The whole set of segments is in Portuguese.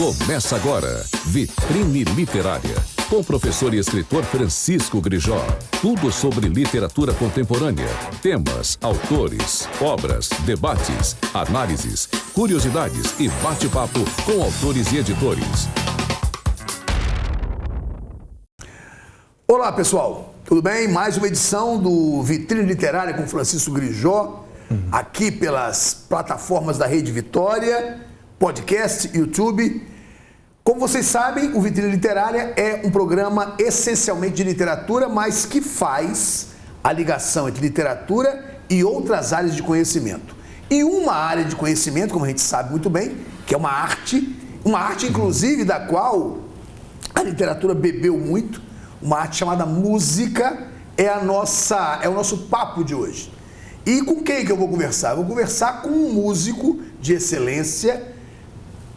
Começa agora, Vitrine Literária, com o professor e escritor Francisco Grijó. Tudo sobre literatura contemporânea, temas, autores, obras, debates, análises, curiosidades e bate-papo com autores e editores. Olá, pessoal, tudo bem? Mais uma edição do Vitrine Literária com Francisco Grijó, aqui pelas plataformas da Rede Vitória, podcast, YouTube. Como vocês sabem, o Vitrine Literária é um programa essencialmente de literatura, mas que faz a ligação entre literatura e outras áreas de conhecimento. E uma área de conhecimento, como a gente sabe muito bem, que é uma arte inclusive da qual a literatura bebeu muito, uma arte chamada música, é o nosso papo de hoje. E com quem que eu vou conversar? Eu vou conversar com um músico de excelência,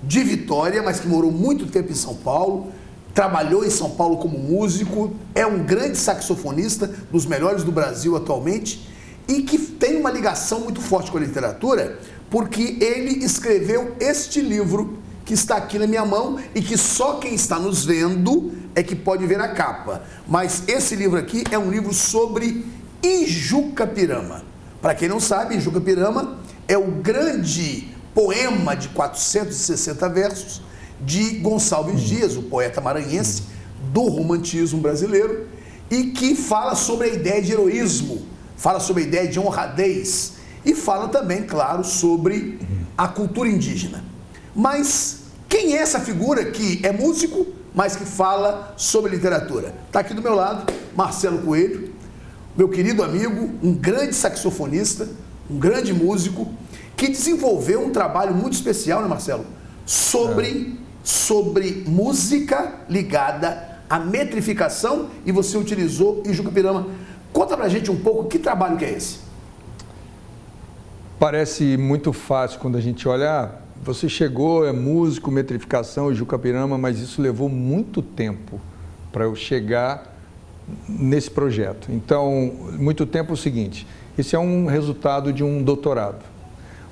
de Vitória, mas que morou muito tempo em São Paulo, trabalhou em São Paulo como músico, é um grande saxofonista, dos melhores do Brasil atualmente, e que tem uma ligação muito forte com a literatura, porque ele escreveu este livro que está aqui na minha mão e que só quem está nos vendo é que pode ver a capa. Mas esse livro aqui é um livro sobre Ijuca Pirama. Para quem não sabe, Ijuca Pirama é o grande poema de 460 versos de Gonçalves Dias, o poeta maranhense do romantismo brasileiro, e que fala sobre a ideia de heroísmo, fala sobre a ideia de honradez e fala também, claro, sobre a cultura indígena. Mas quem é essa figura que é músico, mas que fala sobre literatura? Está aqui do meu lado, Marcelo Coelho, meu querido amigo, um grande saxofonista, um grande músico, que desenvolveu um trabalho muito especial, né, Marcelo? Sobre música ligada à metrificação, e você utilizou Ijuca Pirama. Conta pra gente um pouco que trabalho que é esse. Parece muito fácil quando a gente olha, você chegou, é músico, metrificação, Ijuca Pirama, mas isso levou muito tempo para eu chegar nesse projeto. Então, muito tempo é o seguinte, esse é um resultado de um doutorado.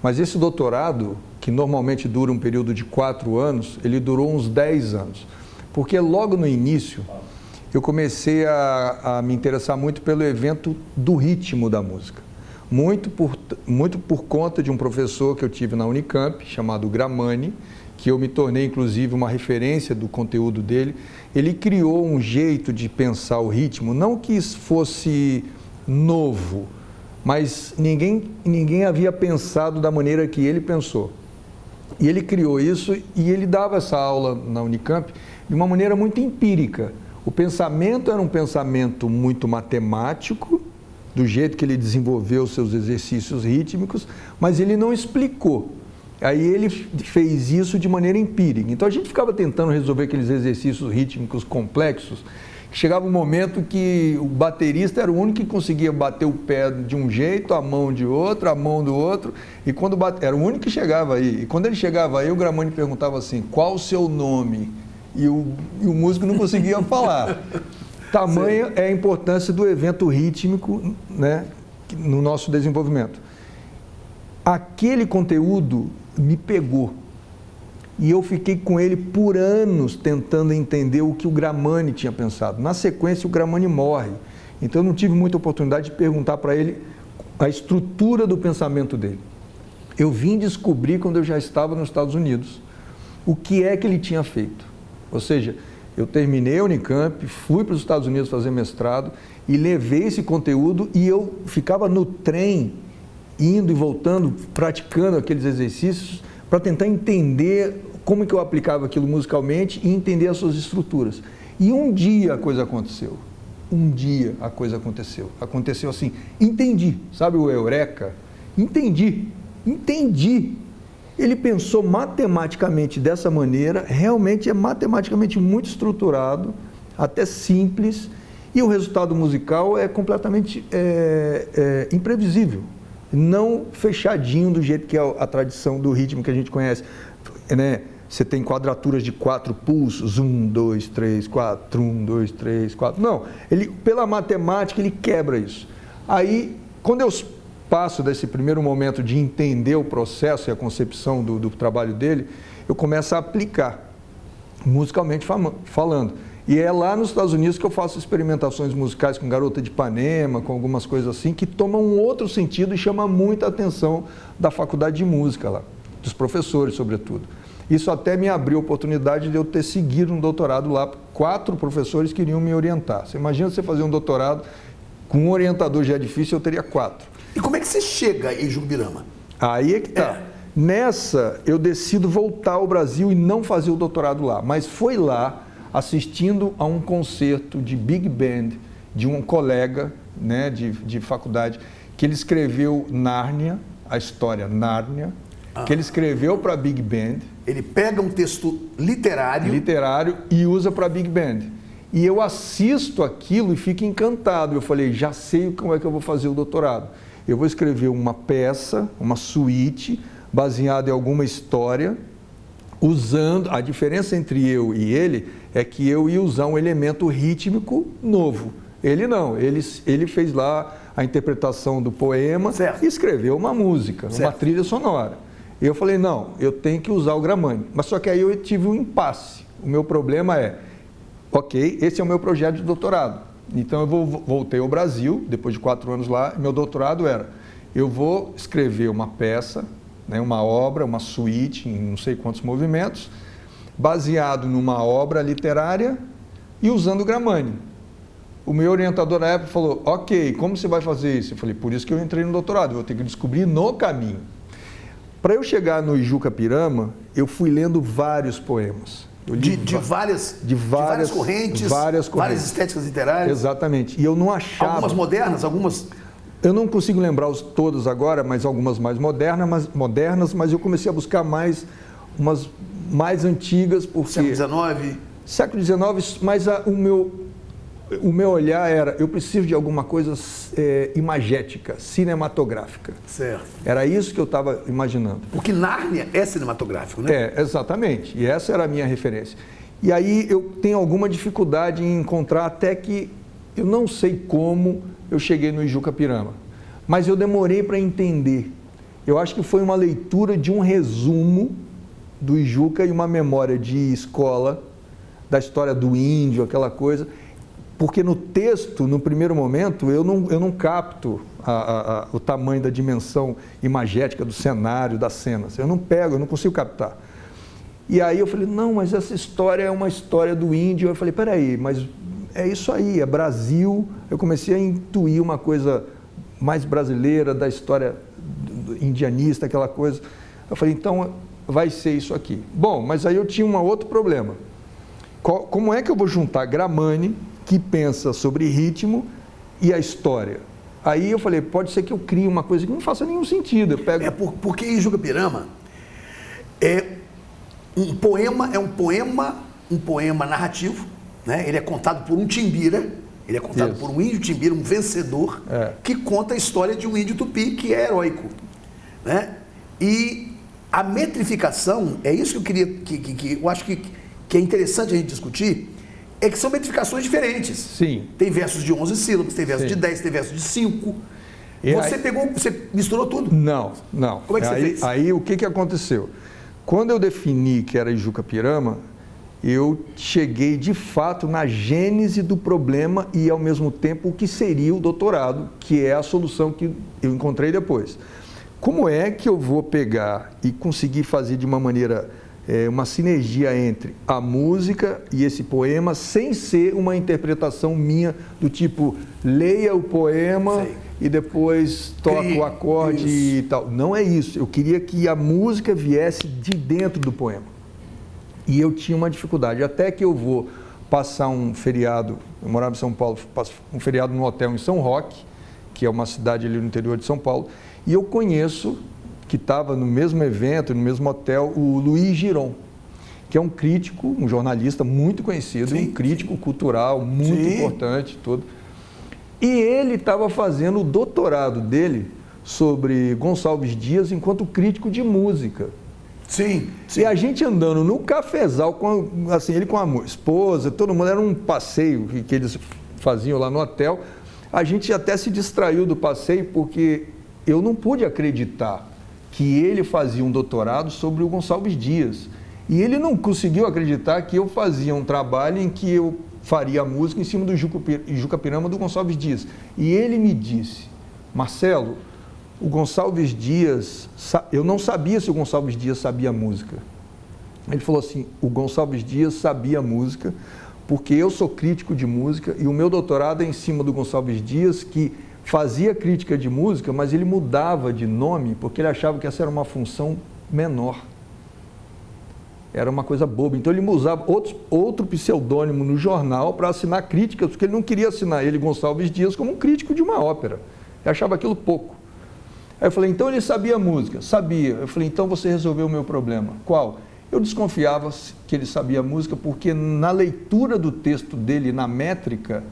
Mas esse doutorado, que normalmente dura um período de 4 anos, ele durou uns 10 anos. Porque logo no início, eu comecei a me interessar muito pelo evento do ritmo da música. Muito por conta de um professor que eu tive na Unicamp, chamado Gramani, que eu me tornei, inclusive, uma referência do conteúdo dele. Ele criou um jeito de pensar o ritmo, não que fosse novo, mas ninguém havia pensado da maneira que ele pensou. E ele criou isso e ele dava essa aula na Unicamp de uma maneira muito empírica. O pensamento era um pensamento muito matemático, do jeito que ele desenvolveu seus exercícios rítmicos, mas ele não explicou. Aí ele fez isso de maneira empírica. Então a gente ficava tentando resolver aqueles exercícios rítmicos complexos. Chegava um momento que o baterista era o único que conseguia bater o pé de um jeito, a mão de outro, a mão do outro, e quando era o único que chegava aí. E quando ele chegava aí, o Gramani perguntava assim, qual o seu nome? E o músico não conseguia falar. Tamanha é a importância do evento rítmico, né, no nosso desenvolvimento. Aquele conteúdo me pegou. E eu fiquei com ele por anos tentando entender o que o Gramani tinha pensado. Na sequência, o Gramani morre. Então, eu não tive muita oportunidade de perguntar para ele a estrutura do pensamento dele. Eu vim descobrir, quando eu já estava nos Estados Unidos, o que é que ele tinha feito. Ou seja, eu terminei a Unicamp, fui para os Estados Unidos fazer mestrado e levei esse conteúdo e eu ficava no trem, indo e voltando, praticando aqueles exercícios para tentar entender como que eu aplicava aquilo musicalmente e entender as suas estruturas. E um dia a coisa aconteceu. Aconteceu assim, entendi, sabe o eureka? Entendi. Ele pensou matematicamente dessa maneira, realmente é matematicamente muito estruturado, até simples, e o resultado musical é completamente imprevisível. Não fechadinho do jeito que é a tradição do ritmo que a gente conhece, né? Você tem quadraturas de 4 pulsos, 1, 2, 3, 4, 1, 2, 3, 4. Não, pela matemática ele quebra isso. Aí, quando eu passo desse primeiro momento de entender o processo e a concepção do trabalho dele, eu começo a aplicar. musicalmente falando. E é lá nos Estados Unidos que eu faço experimentações musicais com Garota de Ipanema, com algumas coisas assim, que tomam um outro sentido e chama muita atenção da faculdade de música lá, dos professores, sobretudo. Isso até me abriu a oportunidade de eu ter seguido um doutorado lá. 4 professores queriam me orientar. Você imagina você fazer um doutorado com um orientador já é difícil, eu teria 4. E como é que você chega em Jurupirama? Aí é que tá. Nessa, eu decido voltar ao Brasil e não fazer o doutorado lá. Mas foi lá, assistindo a um concerto de Big Band de um colega, né, de faculdade, que ele escreveu Nárnia, a história Nárnia, que ele escreveu para Big Band. Ele pega um texto literário e usa para Big Band. E eu assisto aquilo e fico encantado. Eu falei, já sei como é que eu vou fazer o doutorado. Eu vou escrever uma peça, uma suíte, baseada em alguma história, usando... A diferença entre eu e ele é que eu ia usar um elemento rítmico novo. Ele não, ele fez lá a interpretação do poema e escreveu uma música, uma trilha sonora. E eu falei, não, eu tenho que usar o Gramani. Mas só que aí eu tive um impasse. O meu problema é, ok, esse é o meu projeto de doutorado. Então eu voltei ao Brasil, depois de 4 anos lá, meu doutorado era, eu vou escrever uma peça, né, uma obra, uma suíte em não sei quantos movimentos, baseado numa obra literária e usando o Gramani. O meu orientador na época falou, ok, como você vai fazer isso? Eu falei, por isso que eu entrei no doutorado, eu vou ter que descobrir no caminho. Para eu chegar no Jurupirama, eu fui lendo vários poemas. Eu li de várias correntes, várias estéticas literárias. Exatamente. E eu não achava... Algumas modernas, algumas... Eu não consigo lembrar todos agora, mas algumas mais modernas, mas eu comecei a buscar umas mais antigas, porque... Século XIX? Século XIX, mas o meu olhar era, eu preciso de alguma coisa imagética, cinematográfica. Certo. Era isso que eu estava imaginando. Porque Nárnia é cinematográfico, né? Exatamente. E essa era a minha referência. E aí eu tenho alguma dificuldade em encontrar, até que eu não sei como eu cheguei no Jurupirama. Mas eu demorei para entender. Eu acho que foi uma leitura de um resumo do Ijuca e uma memória de escola, da história do índio, aquela coisa... Porque no texto, no primeiro momento, eu não capto o tamanho da dimensão imagética do cenário, das cenas. Eu não consigo captar. E aí eu falei, não, mas essa história é uma história do índio. Eu falei, peraí, mas é isso aí, é Brasil. Eu comecei a intuir uma coisa mais brasileira, da história indianista, aquela coisa. Eu falei, então vai ser isso aqui. Bom, mas aí eu tinha um outro problema. Como é que eu vou juntar Gramani, que pensa sobre ritmo, e a história? Aí eu falei, pode ser que eu crie uma coisa que não faça nenhum sentido. Porque em Jurupirama um poema narrativo, né? Ele é contado por um timbira, ele é contado por um índio timbira, um vencedor, que conta a história de um índio tupi que é heróico, né? E a metrificação, é isso que eu queria, que eu acho que é interessante a gente discutir, é que são metrificações diferentes. Sim. Tem versos de 11 sílabas, tem versos de 10, tem versos de 5. Você misturou tudo? Não. Como é que você fez? Aí o que aconteceu? Quando eu defini que era Jurupirama, eu cheguei de fato na gênese do problema e ao mesmo tempo o que seria o doutorado, que é a solução que eu encontrei depois. Como é que eu vou pegar e conseguir fazer de uma maneira... uma sinergia entre a música e esse poema, sem ser uma interpretação minha do tipo, leia o poema e depois toca o acorde e tal. Não é isso. Eu queria que a música viesse de dentro do poema. E eu tinha uma dificuldade. Até que eu vou passar um feriado, eu morava em São Paulo, passo um feriado num hotel em São Roque, que é uma cidade ali no interior de São Paulo, e eu conheço... que estava no mesmo evento, no mesmo hotel, o Luiz Giron, que é um crítico, um jornalista muito conhecido, um crítico cultural muito importante, tudo. E ele estava fazendo o doutorado dele sobre Gonçalves Dias enquanto crítico de música. Sim. E a gente andando no cafezal, ele com a esposa, todo mundo, era um passeio que eles faziam lá no hotel. A gente até se distraiu do passeio porque eu não pude acreditar que ele fazia um doutorado sobre o Gonçalves Dias. E ele não conseguiu acreditar que eu fazia um trabalho em que eu faria a música em cima do Juca Pirama do Gonçalves Dias. E ele me disse, Marcelo, o Gonçalves Dias, eu não sabia se o Gonçalves Dias sabia música. Ele falou assim, o Gonçalves Dias sabia música, porque eu sou crítico de música e o meu doutorado é em cima do Gonçalves Dias, que fazia crítica de música, mas ele mudava de nome porque ele achava que essa era uma função menor. Era uma coisa boba. Então ele usava outro pseudônimo no jornal para assinar críticas, porque ele não queria assinar ele, Gonçalves Dias, como um crítico de uma ópera. Eu achava aquilo pouco. Aí eu falei, então ele sabia música? Sabia. Eu falei, então você resolveu o meu problema. Qual? Eu desconfiava que ele sabia música porque na leitura do texto dele, na métrica,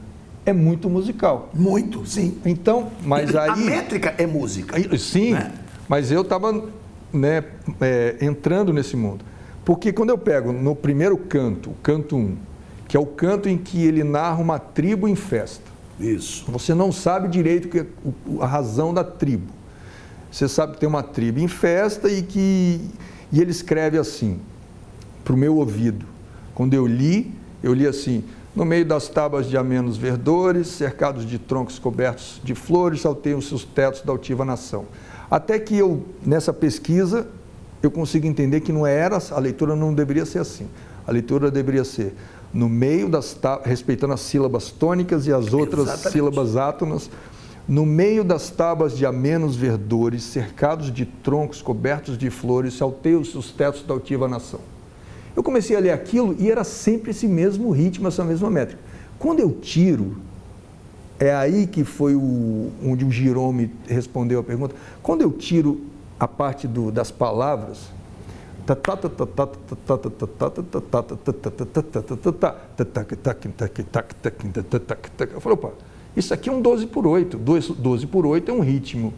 é muito musical. Muito, sim. Então, mas aí... A métrica é música. Sim, né? Mas eu estava entrando nesse mundo. Porque quando eu pego no primeiro canto, o canto 1, que é o canto em que ele narra uma tribo em festa. Isso. Você não sabe direito a razão da tribo. Você sabe que tem uma tribo em festa e ele escreve assim, para o meu ouvido. Quando eu li assim, no meio das tábuas de amenos verdores, cercados de troncos cobertos de flores, salteiam-se os tetos da altiva nação. Até que eu, nessa pesquisa, eu consigo entender que a leitura não deveria ser assim. A leitura deveria ser no meio das tábuas, respeitando as sílabas tônicas e as outras sílabas átonas, no meio das tábuas de amenos verdores, cercados de troncos cobertos de flores, salteiam-se os tetos da altiva nação. Eu comecei a ler aquilo e era sempre esse mesmo ritmo, essa mesma métrica. Quando eu tiro, é aí que foi onde o Girome respondeu a pergunta, quando eu tiro a parte das palavras, eu falei, opa, isso aqui é um 12 por 8. 12 por 8 é um ritmo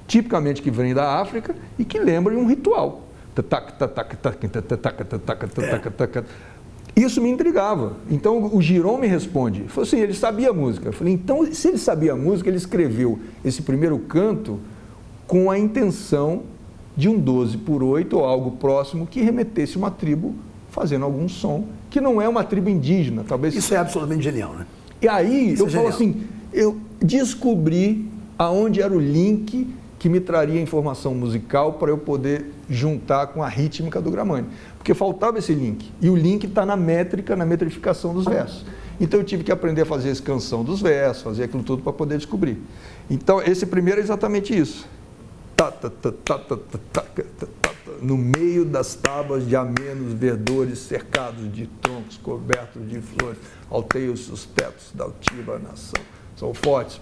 tipicamente que vem da África e que lembra de um ritual. Isso me intrigava. Então o Girome responde, ele falou assim, ele sabia música. Eu falei, então se ele sabia música, ele escreveu esse primeiro canto com a intenção de um 12 por 8 ou algo próximo que remetesse uma tribo fazendo algum som, que não é uma tribo indígena, talvez. Isso é absolutamente genial, né? E aí eu falo assim, eu descobri aonde era o link que me traria informação musical para eu poder juntar com a rítmica do Gramani. Porque faltava esse link. E o link está na métrica, na metrificação dos versos. Então eu tive que aprender a fazer a escansão dos versos, fazer aquilo tudo para poder descobrir. Então esse primeiro é exatamente isso. No meio das tábuas de amenos verdores, cercados de troncos cobertos de flores, alteiam-se os tetos da altiva nação. São fortes.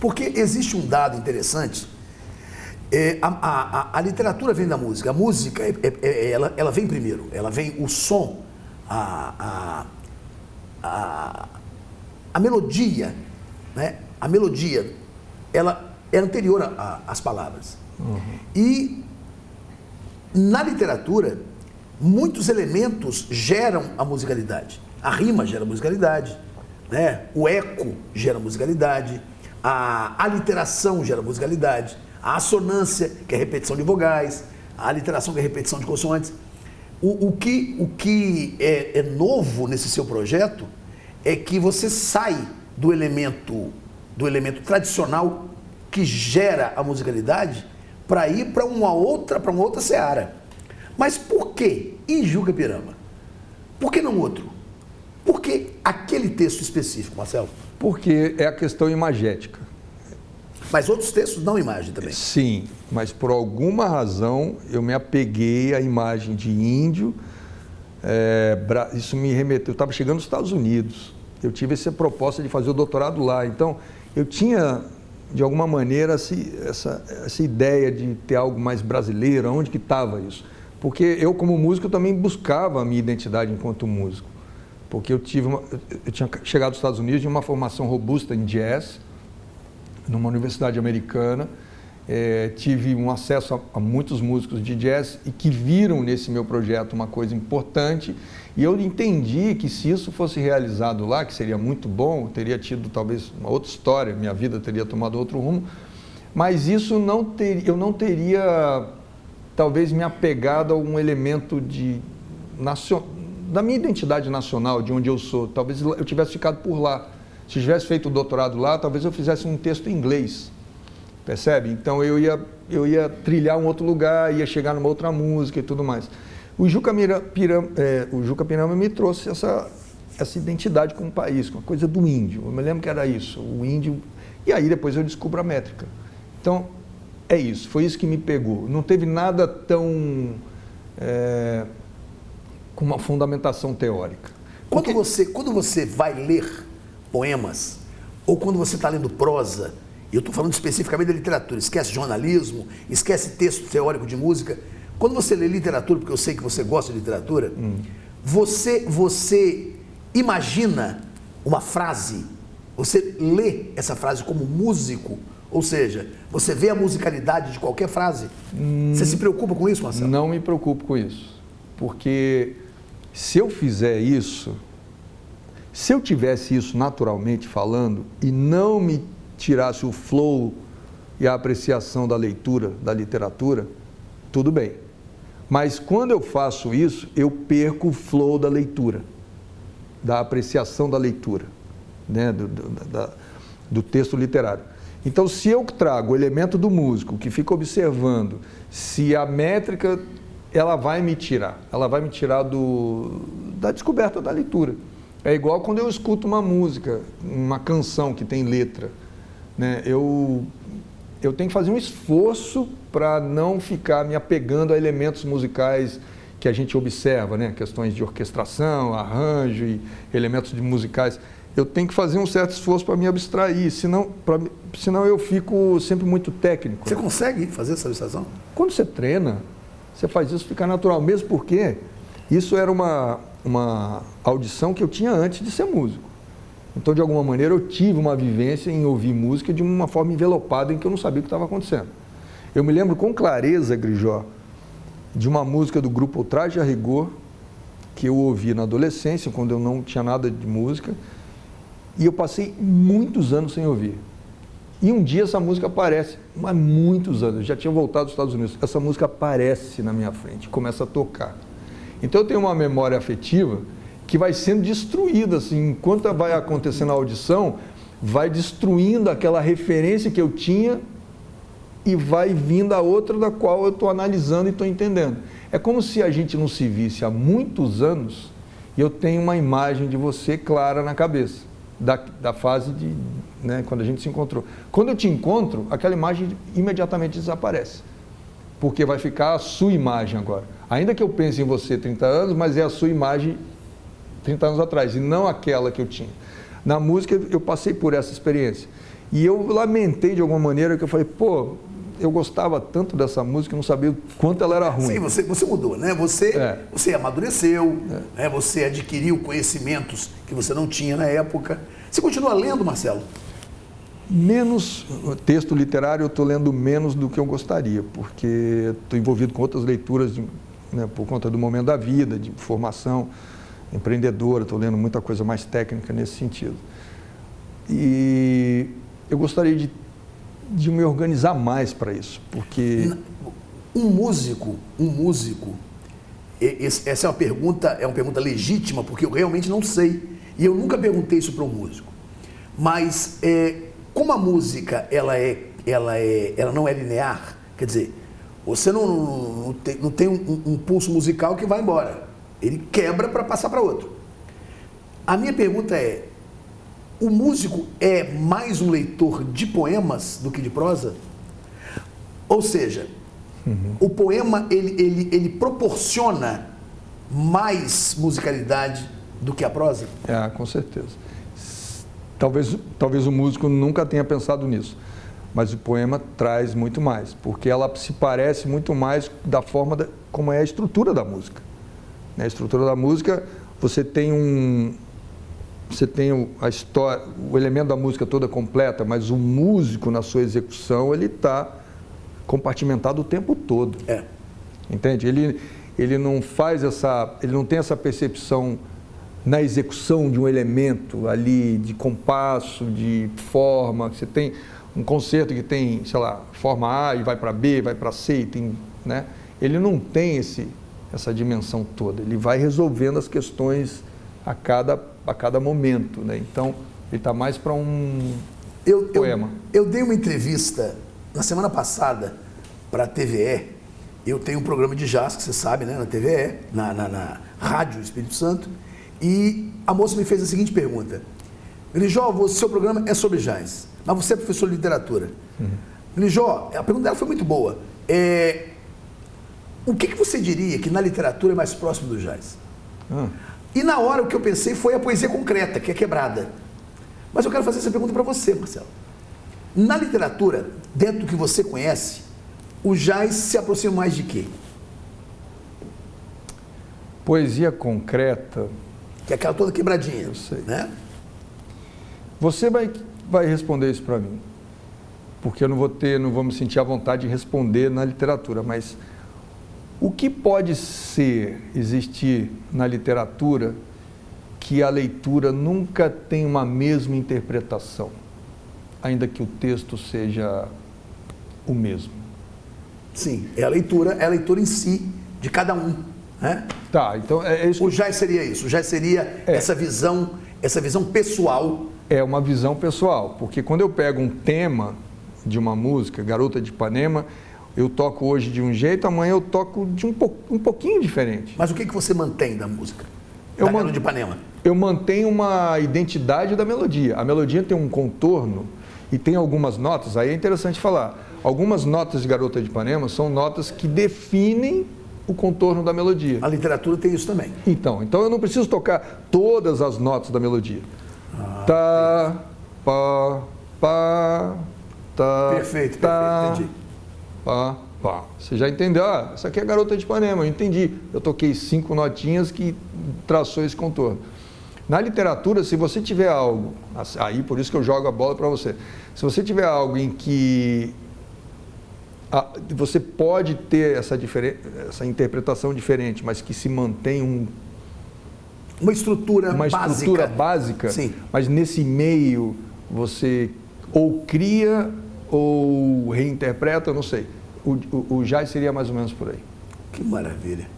Porque existe um dado interessante. A literatura vem da música. A música, ela vem primeiro. Ela vem o som, a melodia, né? A melodia, ela é anterior às palavras. Uhum. E na literatura, muitos elementos geram a musicalidade. A rima gera musicalidade, né? O eco gera musicalidade, a aliteração gera musicalidade, a assonância, que é a repetição de vogais, a aliteração, que é a repetição de consoantes. O que é novo nesse seu projeto é que você sai do elemento tradicional que gera a musicalidade para ir para uma outra seara. Mas por que em Juca Pirama? Por que não outro? Por que aquele texto específico, Marcelo? Porque é a questão imagética. Mas outros textos dão imagem também. Sim, mas por alguma razão eu me apeguei à imagem de índio. Isso me remeteu. Eu estava chegando nos Estados Unidos. Eu tive essa proposta de fazer o doutorado lá. Então, eu tinha, de alguma maneira, essa ideia de ter algo mais brasileiro. Onde que estava isso? Porque eu, como músico, também buscava a minha identidade enquanto músico. Porque eu tinha chegado aos Estados Unidos de uma formação robusta em jazz, numa universidade americana, tive um acesso a muitos músicos de jazz e que viram nesse meu projeto uma coisa importante, e eu entendi que se isso fosse realizado lá, que seria muito bom, teria tido talvez uma outra história, minha vida teria tomado outro rumo, mas isso eu não teria talvez me apegado a um elemento da minha identidade nacional, de onde eu sou. Talvez eu tivesse ficado por lá. Se eu tivesse feito o doutorado lá, talvez eu fizesse um texto em inglês, percebe? Então eu ia trilhar um outro lugar, ia chegar numa outra música e tudo mais. O Juca Pirama me trouxe essa identidade com o país, com a coisa do índio. Eu me lembro que era isso, o índio. E aí depois eu descubro a métrica. Então, é isso, foi isso que me pegou. Não teve nada tão com uma fundamentação teórica. Quando você vai ler poemas, ou quando você está lendo prosa, eu estou falando especificamente da literatura, esquece jornalismo, esquece texto teórico de música. Quando você lê literatura, porque eu sei que você gosta de literatura, você imagina uma frase, você lê essa frase como músico, ou seja, você vê a musicalidade de qualquer frase. Você se preocupa com isso, Marcelo? Não me preocupo com isso, porque se eu fizer isso, se eu tivesse isso naturalmente falando e não me tirasse o flow e a apreciação da leitura, da literatura, tudo bem. Mas quando eu faço isso, eu perco o flow da leitura, da apreciação da leitura, né? do texto literário. Então, se eu trago o elemento do músico, que fica observando, se a métrica, ela vai me tirar da descoberta da leitura. É igual quando eu escuto uma música, uma canção que tem letra, né? Eu tenho que fazer um esforço para não ficar me apegando a elementos musicais que a gente observa, né? Questões de orquestração, arranjo e elementos musicais. Eu tenho que fazer um certo esforço para me abstrair, senão eu fico sempre muito técnico. Você consegue fazer essa abstração? Quando você treina, você faz isso ficar natural, mesmo porque isso era uma audição que eu tinha antes de ser músico. Então, de alguma maneira, eu tive uma vivência em ouvir música de uma forma envelopada em que eu não sabia o que estava acontecendo. Eu me lembro com clareza, Grijó, de uma música do grupo Traje a Rigor, que eu ouvi na adolescência, quando eu não tinha nada de música, e eu passei muitos anos sem ouvir. E um dia essa música aparece, mas muitos anos, eu já tinha voltado dos Estados Unidos, essa música aparece na minha frente, começa a tocar. Então eu tenho uma memória afetiva que vai sendo destruída, assim, enquanto vai acontecendo a audição, vai destruindo aquela referência que eu tinha e vai vindo a outra da qual eu estou analisando e estou entendendo. É como se a gente não se visse há muitos anos e eu tenho uma imagem de você clara na cabeça, da fase né, quando a gente se encontrou. Quando eu te encontro, aquela imagem imediatamente desaparece, porque vai ficar a sua imagem agora. Ainda que eu pense em você 30 anos, mas é a sua imagem 30 anos atrás, e não aquela que eu tinha. Na música, eu passei por essa experiência. E eu lamentei de alguma maneira, que eu falei, pô, eu gostava tanto dessa música, eu não sabia o quanto ela era ruim. Sim, você mudou, né? Você amadureceu, né? Você adquiriu conhecimentos que você não tinha na época. Você continua lendo, Marcelo? Menos texto literário, eu estou lendo menos do que eu gostaria, porque estou envolvido com outras leituras, né, por conta do momento da vida, de formação empreendedora, estou lendo muita coisa mais técnica nesse sentido. E eu gostaria de me organizar mais para isso, porque... Um músico, essa é uma pergunta legítima, porque eu realmente não sei, e eu nunca perguntei isso para um músico, mas como a música ela não é linear, quer dizer, você não tem um pulso musical que vai embora, ele quebra para passar para outro. A minha pergunta é, o músico é mais um leitor de poemas do que de prosa? Ou seja, o poema ele proporciona mais musicalidade do que a prosa? Com certeza. Talvez o músico nunca tenha pensado nisso, mas o poema traz muito mais, porque ela se parece muito mais da forma como é a estrutura da música. Na estrutura da música, você tem a história, o elemento da música toda completa, mas o músico, na sua execução, ele está compartimentado o tempo todo. Entende? Ele não tem essa percepção na execução de um elemento ali, de compasso, de forma. Você tem um concerto que tem, sei lá, forma A e vai para B, vai para C, e tem, né? ele não tem essa dimensão toda, ele vai resolvendo as questões a cada momento, né? Então, ele está mais para um poema. Eu dei uma entrevista na semana passada para a TVE. Eu tenho um programa de jazz, que você sabe, né, na TVE, na Rádio Espírito Santo, e a moça me fez a seguinte pergunta: Grijó, o seu programa é sobre jazz, mas você é professor de literatura. Grijó, a pergunta dela foi muito boa. O que você diria que na literatura é mais próximo do jazz? E na hora o que eu pensei foi a poesia concreta, que é quebrada. Mas eu quero fazer essa pergunta para você, Marcelo. Na literatura, dentro do que você conhece, o jazz se aproxima mais de quê? Poesia concreta... Que é aquela toda quebradinha, eu sei, né? Você vai responder isso para mim, porque eu não vou me sentir à vontade de responder na literatura, mas o que pode existir na literatura que a leitura nunca tem uma mesma interpretação, ainda que o texto seja o mesmo? Sim, é a leitura em si, de cada um, né? Tá, então é isso. O jazz seria isso, o jazz seria essa visão pessoal. É uma visão pessoal, porque quando eu pego um tema de uma música, Garota de Ipanema, eu toco hoje de um jeito, amanhã eu toco de um pouquinho diferente. Mas o que você mantém da música? Garota de Ipanema? Eu mantenho uma identidade da melodia. A melodia tem um contorno e tem algumas notas, aí é interessante falar. Algumas notas de Garota de Ipanema são notas que definem o contorno da melodia. A literatura tem isso também. Então eu não preciso tocar todas as notas da melodia. Tá, pá, pá, tá. Perfeito, entendi. Pá, pá. Você já entendeu? Essa aqui é a Garota de Ipanema, eu entendi. Eu toquei 5 notinhas que traçou esse contorno. Na literatura, se você tiver algo, aí por isso que eu jogo a bola para você, se você tiver algo em que você pode ter essa interpretação diferente, mas que se mantém uma estrutura básica, sim. Mas nesse meio você ou cria ou reinterpreta, eu não sei. O jazz seria mais ou menos por aí. Que maravilha.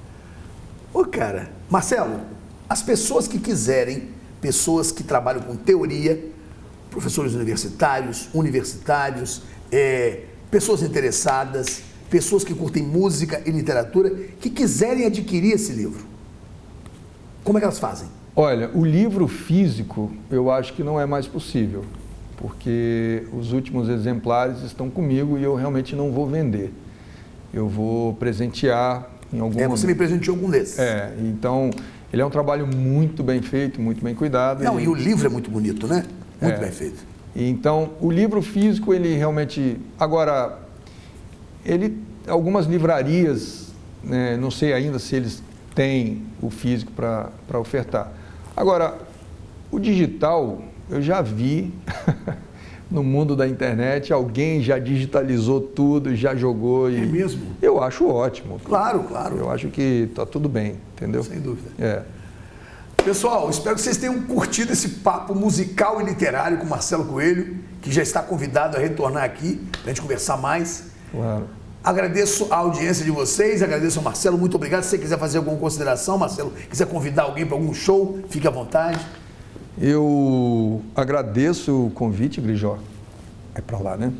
Ô cara, Marcelo, as pessoas que quiserem, pessoas que trabalham com teoria, professores universitários, pessoas interessadas, pessoas que curtem música e literatura, que quiserem adquirir esse livro, como é que elas fazem? Olha, o livro físico eu acho que não é mais possível, porque os últimos exemplares estão comigo e eu realmente não vou vender. Eu vou presentear em algum momento. Você me presenteou algum desses. Então, ele é um trabalho muito bem feito, muito bem cuidado. Não, e o livro é muito bonito, né? Muito bem feito. Então, o livro físico, ele realmente... Agora, algumas livrarias, né, não sei ainda se eles têm o físico para ofertar. Agora, o digital, eu já vi no mundo da internet, alguém já digitalizou tudo, já jogou. É mesmo? Eu acho ótimo. Claro, claro. Eu acho que está tudo bem, entendeu? Sem dúvida. Pessoal, espero que vocês tenham curtido esse papo musical e literário com Marcelo Coelho, que já está convidado a retornar aqui para a gente conversar mais. Claro. Agradeço a audiência de vocês, agradeço ao Marcelo, muito obrigado. Se você quiser fazer alguma consideração, Marcelo, quiser convidar alguém para algum show, fique à vontade. Eu agradeço o convite, Grijó. É para lá, né?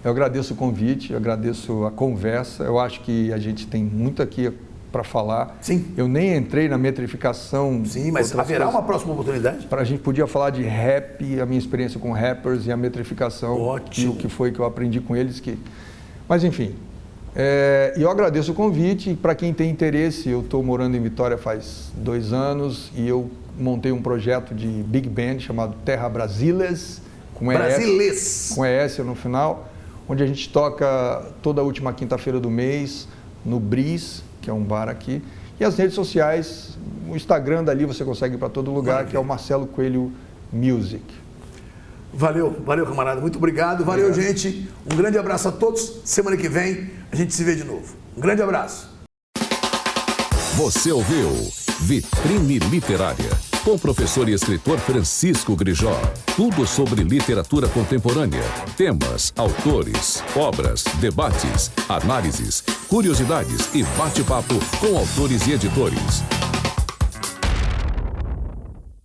Eu agradeço o convite, eu agradeço a conversa. Eu acho que a gente tem muito aqui para falar. Sim. Eu nem entrei na metrificação. Sim, mas haverá uma próxima oportunidade? A gente podia falar de rap, a minha experiência com rappers e a metrificação. Ótimo. E o que foi que eu aprendi com eles. Mas, enfim, eu agradeço o convite. Para quem tem interesse, eu estou morando em Vitória faz 2 anos e eu montei um projeto de Big Band chamado Terra Brasiles, com ES no final, onde a gente toca toda a última quinta-feira do mês no Bris, que é um bar aqui, e as redes sociais, o Instagram dali você consegue ir para todo lugar, que é o Marcelo Coelho Music. Valeu, camarada, muito obrigado. Valeu, gente. Um grande abraço a todos. Semana que vem a gente se vê de novo. Um grande abraço. Você ouviu Vitrine Literária. com o professor e escritor Francisco Grijó. Tudo sobre literatura contemporânea, temas, autores, obras, debates, análises, curiosidades e bate-papo com autores e editores.